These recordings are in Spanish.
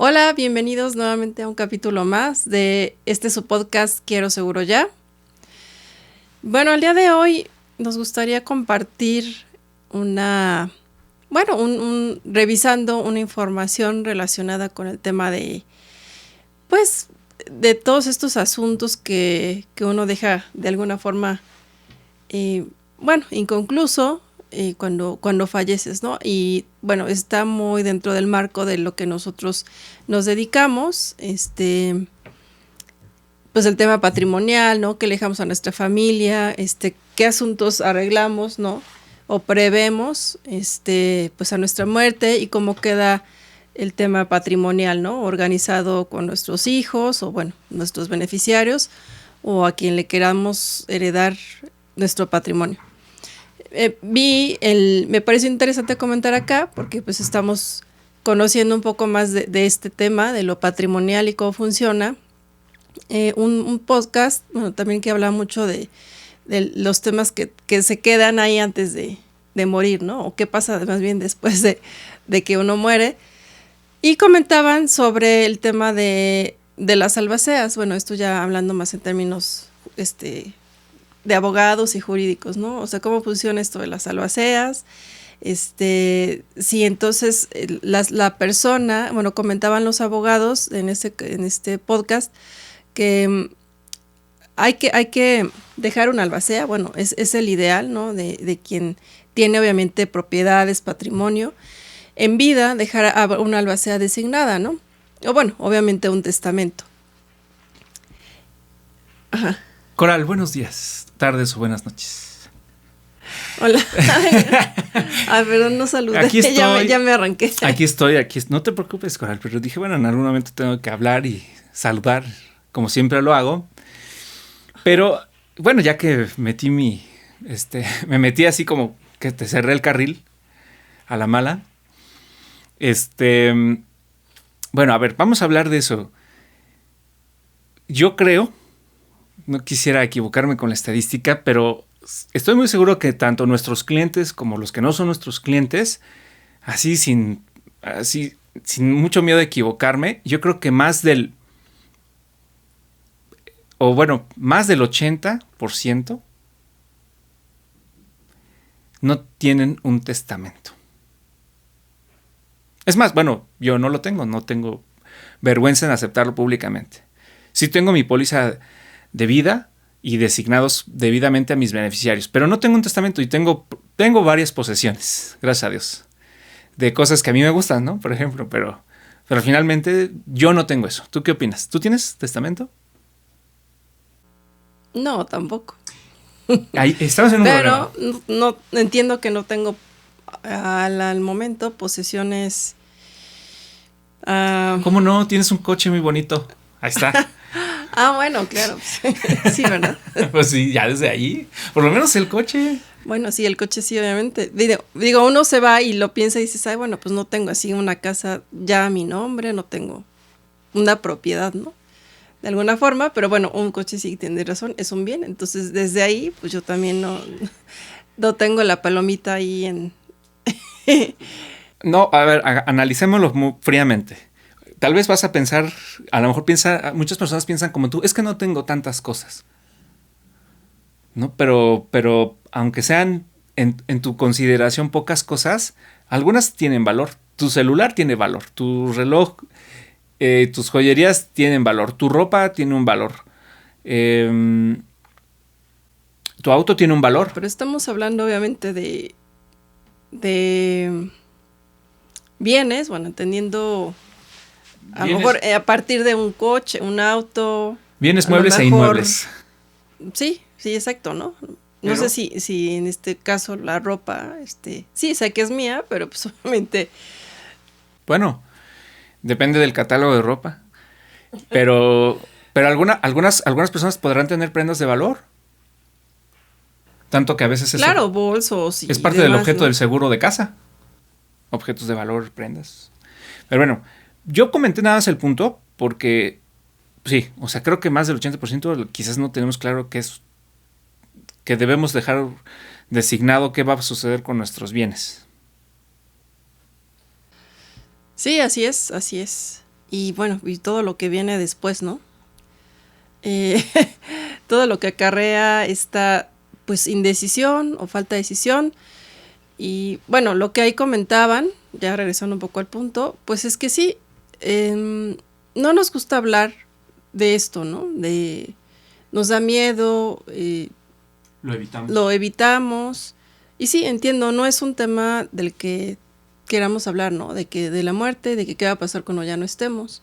Hola, bienvenidos nuevamente a un capítulo más de su podcast Quiero Seguro Ya. Bueno, el día de hoy nos gustaría compartir revisando una información relacionada con el tema de todos estos asuntos que uno deja de alguna forma, inconcluso cuando falleces, ¿no? Y bueno, está muy dentro del marco de lo que nosotros nos dedicamos, pues el tema patrimonial, ¿no? ¿Qué le dejamos a nuestra familia? ¿Qué asuntos arreglamos, ¿no? O prevemos, pues a nuestra muerte y cómo queda el tema patrimonial, ¿no? Organizado con nuestros hijos o, bueno, nuestros beneficiarios o a quien le queramos heredar nuestro patrimonio. Me pareció interesante comentar acá porque pues estamos conociendo un poco más de este tema, de lo patrimonial y cómo funciona. Un podcast, bueno, también que habla mucho de los temas que se quedan ahí antes de morir, ¿no? O qué pasa más bien después de que uno muere. Y comentaban sobre el tema de las albaceas. Bueno, esto ya hablando más en términos de abogados y jurídicos, ¿no? O sea, cómo funciona esto de las albaceas. Si entonces la persona, bueno, comentaban los abogados en este podcast que hay que dejar una albacea, bueno, es el ideal, ¿no? De quien tiene obviamente propiedades, patrimonio, en vida dejar una albacea designada, ¿no? O bueno, obviamente un testamento. Ajá. Coral, buenos días, tardes o buenas noches. Hola. Perdón, no saludé. Aquí estoy. Ya me arranqué. Aquí estoy. No te preocupes, Coral, pero dije, bueno, en algún momento tengo que hablar y saludar, como siempre lo hago. Pero, bueno, ya que me metí así como que te cerré el carril a la mala. Bueno, a ver, vamos a hablar de eso. Yo creo, no quisiera equivocarme con la estadística, pero estoy muy seguro que tanto nuestros clientes como los que no son nuestros clientes, sin mucho miedo de equivocarme, yo creo que más del 80% no tienen un testamento. Es más, bueno, yo no tengo vergüenza en aceptarlo públicamente. Sí tengo mi póliza de vida y designados debidamente a mis beneficiarios, pero no tengo un testamento y tengo varias posesiones, gracias a Dios, de cosas que a mí me gustan, ¿no? Por ejemplo, pero finalmente yo no tengo eso. ¿Tú qué opinas? ¿Tú tienes testamento? No, tampoco. Estamos en un problema. Pero no entiendo que no tengo al momento posesiones. ¿Cómo no? Tienes un coche muy bonito. Ahí está. Bueno, claro. Sí, ¿verdad? Pues sí, ya desde ahí. Por lo menos el coche. Bueno, sí, el coche sí, obviamente. Digo, uno se va y lo piensa y dices, bueno, pues no tengo así una casa ya a mi nombre, no tengo una propiedad, ¿no? De alguna forma, pero bueno, un coche sí, tiene razón, es un bien. Entonces, desde ahí, pues yo también no tengo la palomita ahí en... No, a ver, analicémoslo muy fríamente. Tal vez vas a pensar, a lo mejor muchas personas piensan como tú, es que no tengo tantas cosas. ¿No? Pero aunque sean en tu consideración pocas cosas, algunas tienen valor. Tu celular tiene valor, tu reloj, tus joyerías tienen valor, tu ropa tiene un valor, tu auto tiene un valor. Pero estamos hablando obviamente de bienes, bueno, entendiendo a lo mejor a partir de un coche, un auto. Bienes muebles e inmuebles. Sí, exacto, ¿no? No sé si en este caso la ropa, sí, sé que es mía, pero pues obviamente... Bueno, depende del catálogo de ropa. Pero algunas personas podrán tener prendas de valor. Tanto que a veces claro, bolsos y es parte del objeto, ¿no?, del seguro de casa. Objetos de valor, prendas. Pero bueno, yo comenté nada más el punto porque sí, o sea, creo que más del 80% quizás no tenemos claro que debemos dejar designado qué va a suceder con nuestros bienes. Sí, así es. y bueno, y todo lo que viene después, ¿no? Eh, todo lo que acarrea esta pues indecisión o falta de decisión. Y bueno, lo que ahí comentaban, ya regresando un poco al punto, pues es que sí, no nos gusta hablar de esto, ¿no? Nos da miedo, lo evitamos. Y sí, entiendo, no es un tema del que queramos hablar, ¿no? De la muerte, de que qué va a pasar cuando ya no estemos.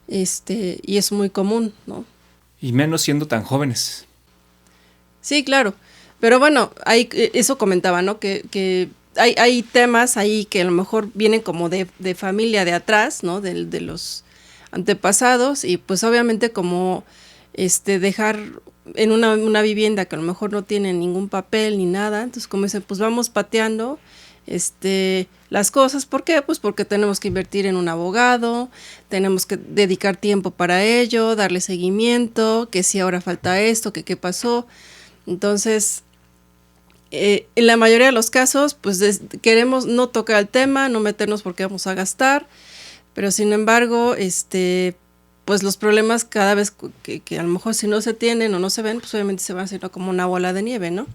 Y es muy común, ¿no? Y menos siendo tan jóvenes. Sí, claro. Pero bueno, eso comentaba, ¿no? Que hay temas ahí que a lo mejor vienen como de familia de atrás, ¿no? De los antepasados, y pues obviamente como dejar en una vivienda que a lo mejor no tiene ningún papel ni nada, entonces como dicen, pues vamos pateando las cosas. ¿Por qué? Pues porque tenemos que invertir en un abogado, tenemos que dedicar tiempo para ello, darle seguimiento, que si ahora falta esto, que qué pasó. Entonces, en la mayoría de los casos, pues queremos no tocar el tema, no meternos porque vamos a gastar, pero sin embargo, pues los problemas cada vez que a lo mejor si no se tienen o no se ven, pues obviamente se van haciendo como una bola de nieve, ¿no?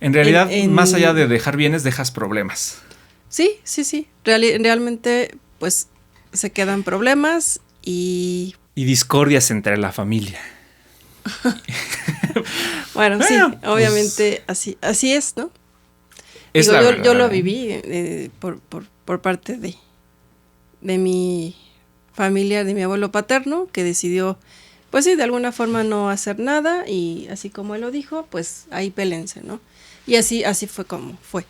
En realidad, más allá de dejar bienes, dejas problemas. Sí. Realmente, pues se quedan problemas y discordias entre la familia. Bueno, sí, obviamente pues, así es, ¿no? Yo lo viví por parte de mi familia, de mi abuelo paterno, que decidió, pues sí, de alguna forma no hacer nada, y así como él lo dijo, pues ahí pélense, ¿no? Y así fue como fue.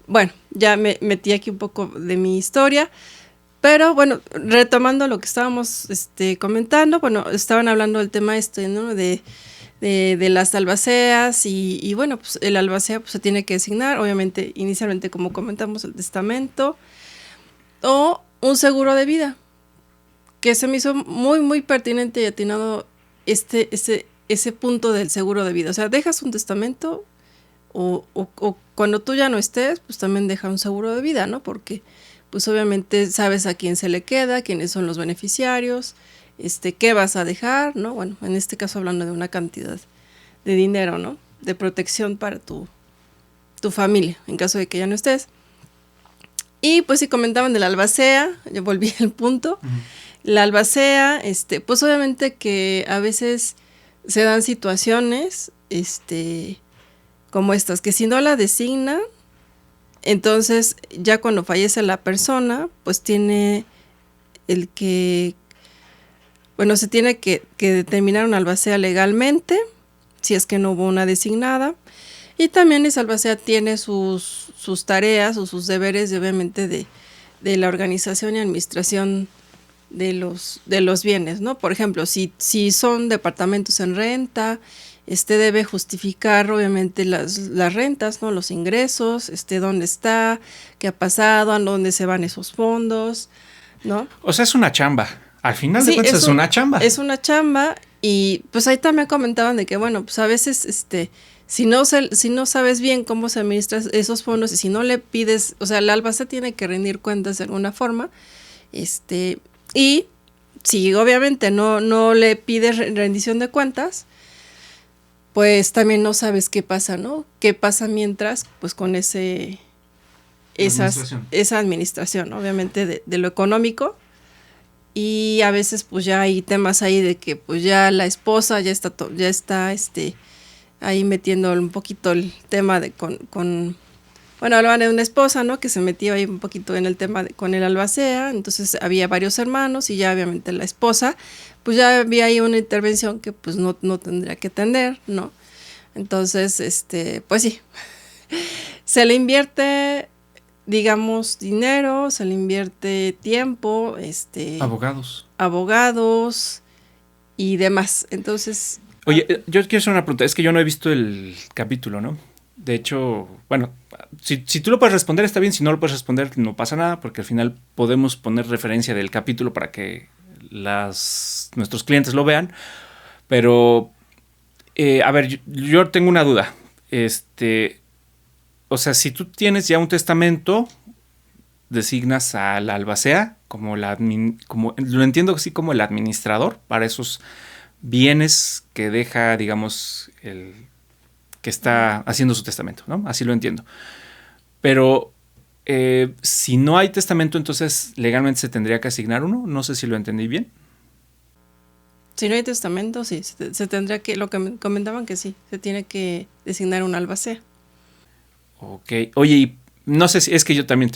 Bueno, ya me metí aquí un poco de mi historia, pero bueno, retomando lo que estábamos comentando, bueno, estaban hablando del tema ¿no? De las albaceas, y bueno, pues el albacea pues, se tiene que designar, obviamente, inicialmente, como comentamos, el testamento o un seguro de vida, que se me hizo muy, muy pertinente y atinado ese punto del seguro de vida. O sea, dejas un testamento o cuando tú ya no estés, pues también deja un seguro de vida, ¿no? Porque pues obviamente sabes a quién se le queda, quiénes son los beneficiarios, qué vas a dejar, ¿no? Bueno, en este caso hablando de una cantidad de dinero, ¿no? De protección para tu familia, en caso de que ya no estés. Y pues si comentaban de la albacea, yo volví al punto. Uh-huh. La albacea, pues obviamente que a veces se dan situaciones, como estas, que si no la designan, entonces ya cuando fallece la persona, pues tiene se tiene que determinar una albacea legalmente, si es que no hubo una designada, y también esa albacea tiene sus tareas o sus deberes, obviamente, de la organización y administración de los bienes, ¿no? Por ejemplo, si son departamentos en renta, debe justificar obviamente las rentas, ¿no? Los ingresos, dónde está, qué ha pasado, a dónde se van esos fondos, ¿no? O sea, es una chamba. Al final de cuentas es una chamba. Es una chamba, y pues ahí también comentaban de que, bueno, pues a veces si no sabes bien cómo se administran esos fondos, y si no le pides, o sea, la albacea tiene que rendir cuentas de alguna forma, y si obviamente no le pides rendición de cuentas, pues también no sabes qué pasa, ¿no? ¿Qué pasa mientras, pues con esa administración, obviamente, de lo económico? Y a veces pues ya hay temas ahí de que pues ya la esposa ya está ahí metiendo un poquito el tema de bueno, hablaban de una esposa, ¿no? Que se metió ahí un poquito en el tema con el albacea. Entonces había varios hermanos, y ya obviamente la esposa, pues ya había ahí una intervención que pues no tendría que tener, ¿no? Entonces, pues sí, se le invierte, digamos, dinero, se le invierte tiempo, abogados y demás. Entonces... Oye, yo quiero hacer una pregunta. Es que yo no he visto el capítulo, ¿no? De hecho, bueno, si tú lo puedes responder está bien, si no lo puedes responder no pasa nada, porque al final podemos poner referencia del capítulo para que nuestros clientes lo vean. Pero, a ver, yo tengo una duda. O sea, si tú tienes ya un testamento, designas al albacea como como lo entiendo así, como el administrador para esos bienes que deja, digamos, el que está haciendo su testamento, ¿no? Así lo entiendo. Pero si no hay testamento, entonces legalmente se tendría que asignar uno. No sé si lo entendí bien. Si no hay testamento, sí, se tendría que, lo que me comentaban que sí, se tiene que designar un albacea. Ok. Oye, y no sé si es que yo también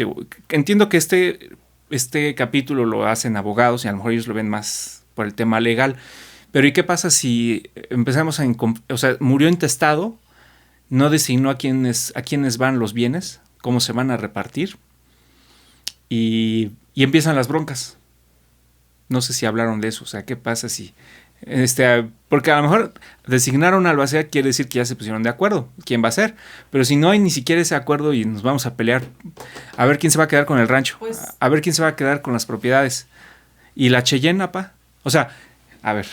entiendo que este capítulo lo hacen abogados y a lo mejor ellos lo ven más por el tema legal. Pero ¿y qué pasa si empezamos o sea, murió intestado, no designó a quiénes van los bienes, cómo se van a repartir y empiezan las broncas? No sé si hablaron de eso, o sea, ¿qué pasa si porque a lo mejor designar a un albacea quiere decir que ya se pusieron de acuerdo quién va a ser, pero si no hay ni siquiera ese acuerdo y nos vamos a pelear a ver quién se va a quedar con el rancho, Pues, a ver quién se va a quedar con las propiedades y la Cheyenne, pa, o sea, a ver.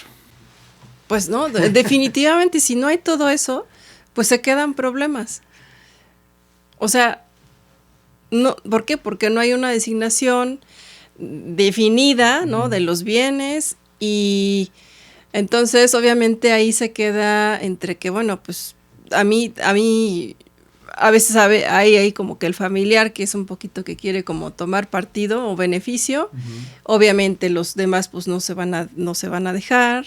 Pues no, definitivamente si no hay todo eso, pues se quedan problemas. O sea, no, ¿por qué? Porque no hay una designación definida, ¿no? De los bienes y entonces obviamente ahí se queda entre que, bueno, pues a mí a veces hay como que el familiar que es un poquito que quiere como tomar partido o beneficio. Obviamente los demás pues no se van a dejar.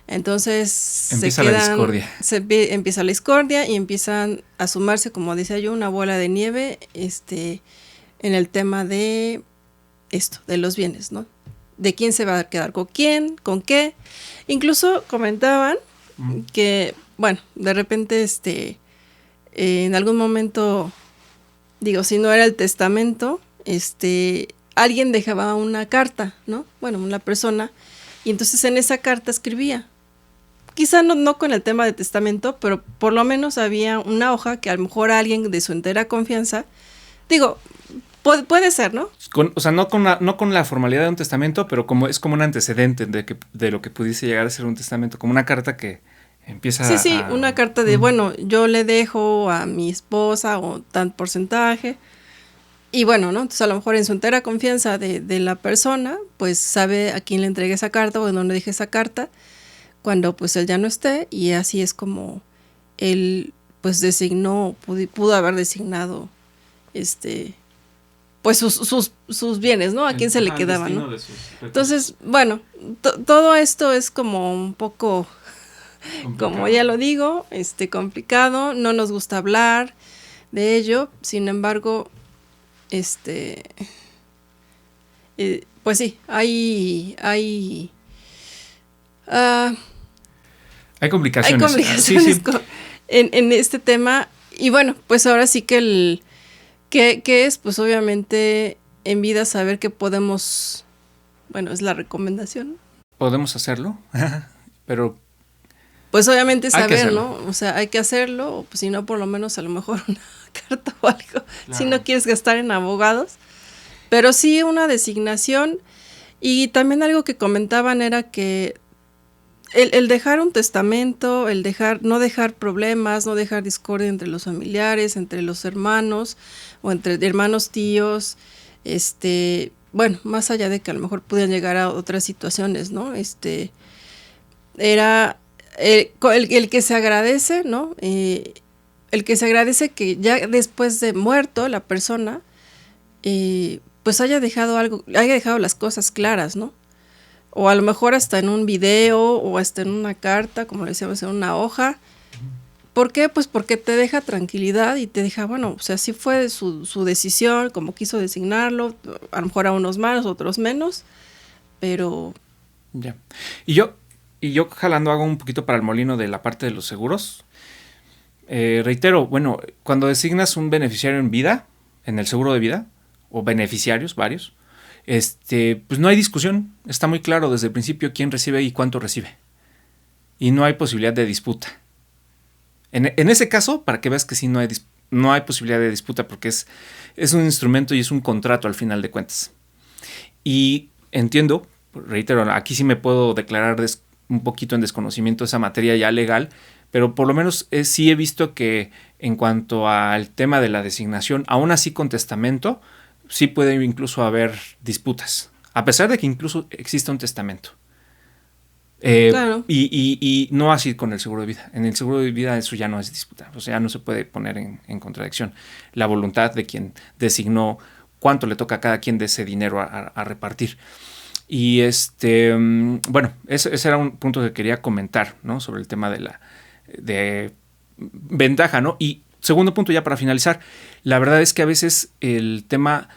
Entonces empieza la discordia. Empieza la discordia y empiezan a sumarse, como decía yo, una bola de nieve en el tema de esto, de los bienes, ¿no? De quién se va a quedar con quién, con qué. Incluso comentaban que, bueno, de repente en algún momento, digo, si no era el testamento, alguien dejaba una carta, ¿no? Bueno, una persona, y entonces en esa carta escribía. Quizá no con el tema de testamento, pero por lo menos había una hoja que a lo mejor alguien de su entera confianza, digo, puede ser, ¿no? O sea, no con la formalidad de un testamento, pero es como un antecedente de lo que pudiese llegar a ser un testamento, como una carta que empieza Sí, una carta de, bueno, yo le dejo a mi esposa o tan porcentaje, y bueno, ¿no? Entonces a lo mejor en su entera confianza de la persona, pues sabe a quién le entregue esa carta o en dónde deje esa carta, cuando pues él ya no esté, y así es como él pues pudo haber designado pues sus bienes, ¿no? A quién se le quedaban, ¿no? Entonces, bueno, todo esto es como un poco, como ya lo digo, complicado, no nos gusta hablar de ello, sin embargo, pues sí, hay complicaciones. Hay complicaciones en este tema. Y bueno, pues ahora sí que ¿qué es? Pues obviamente en vida saber que podemos, bueno, es la recomendación. Podemos hacerlo, pero pues obviamente saber, ¿no? O sea, hay que hacerlo, o pues si no, por lo menos a lo mejor una carta o algo, claro. Si no quieres gastar en abogados. Pero sí una designación. Y también algo que comentaban era que el dejar un testamento, no dejar problemas, no dejar discordia entre los familiares, entre los hermanos o entre hermanos tíos, bueno, más allá de que a lo mejor pudieran llegar a otras situaciones, ¿no? Era el que se agradece, ¿no? El que se agradece que ya después de muerto la persona, pues haya dejado las cosas claras, ¿no? O a lo mejor hasta en un video o hasta en una carta, como le decíamos, en una hoja. ¿Por qué? Pues porque te deja tranquilidad y te deja, bueno, o sea, sí fue su decisión, como quiso designarlo, a lo mejor a unos más, otros menos, pero... Ya. Y yo jalando hago un poquito para el molino de la parte de los seguros. Reitero, bueno, cuando designas un beneficiario en vida, en el seguro de vida, o beneficiarios, varios, pues no hay discusión, está muy claro desde el principio quién recibe y cuánto recibe. Y no hay posibilidad de disputa. En ese caso, para que veas que sí no hay posibilidad de disputa porque es un instrumento y es un contrato al final de cuentas. Y entiendo, reitero, aquí sí me puedo declarar un poquito en desconocimiento de esa materia ya legal, pero por lo menos sí he visto que en cuanto al tema de la designación, aún así con testamento, sí puede incluso haber disputas, a pesar de que incluso exista un testamento. Claro. Y no así con el seguro de vida. En el seguro de vida eso ya no es disputa, o sea, ya no se puede poner en contradicción. La voluntad de quien designó cuánto le toca a cada quien de ese dinero a repartir. Y bueno, ese era un punto que quería comentar, ¿no? Sobre el tema de ventaja, ¿no? Y segundo punto, ya para finalizar, la verdad es que a veces el tema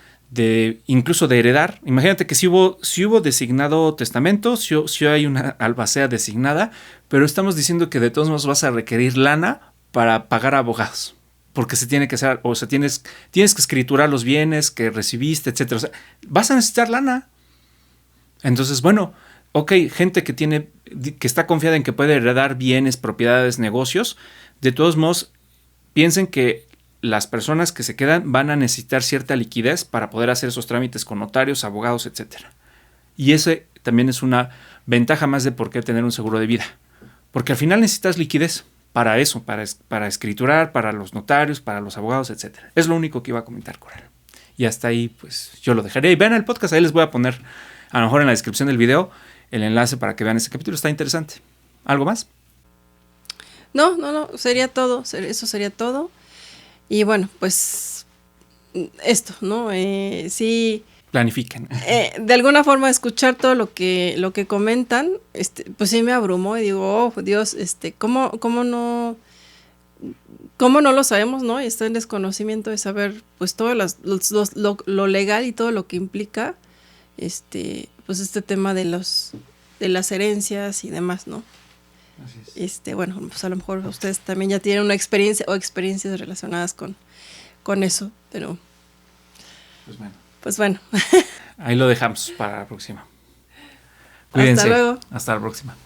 incluso de heredar, imagínate que si hubo designado testamento, si hay una albacea designada, pero estamos diciendo que de todos modos vas a requerir lana para pagar a abogados, porque se tiene que hacer, o sea, tienes que escriturar los bienes que recibiste, etcétera. O sea, vas a necesitar lana. Entonces, bueno, ok, gente que está confiada en que puede heredar bienes, propiedades, negocios, de todos modos, piensen que las personas que se quedan van a necesitar cierta liquidez para poder hacer esos trámites con notarios, abogados, etcétera. Y ese también es una ventaja más de por qué tener un seguro de vida. Porque al final necesitas liquidez para eso, para escriturar, para los notarios, para los abogados, etcétera. Es lo único que iba a comentar, Coral. Y hasta ahí, pues, yo lo dejaré. Y vean el podcast, ahí les voy a poner, a lo mejor en la descripción del video, el enlace para que vean ese capítulo. Está interesante. ¿Algo más? No, sería todo. Eso sería todo. Y bueno, pues esto, ¿no? Sí. Planifiquen. De alguna forma escuchar todo lo que comentan, pues sí me abrumó y digo, oh Dios, ¿cómo no lo sabemos, no? Y está en desconocimiento de saber, pues todo lo legal y todo lo que implica, pues este tema de las herencias y demás, ¿no? Así es. Bueno, pues a lo mejor ustedes también ya tienen una experiencia o experiencias relacionadas con eso, pero pues bueno. Ahí lo dejamos para la próxima. Cuídense. Hasta luego. Hasta la próxima.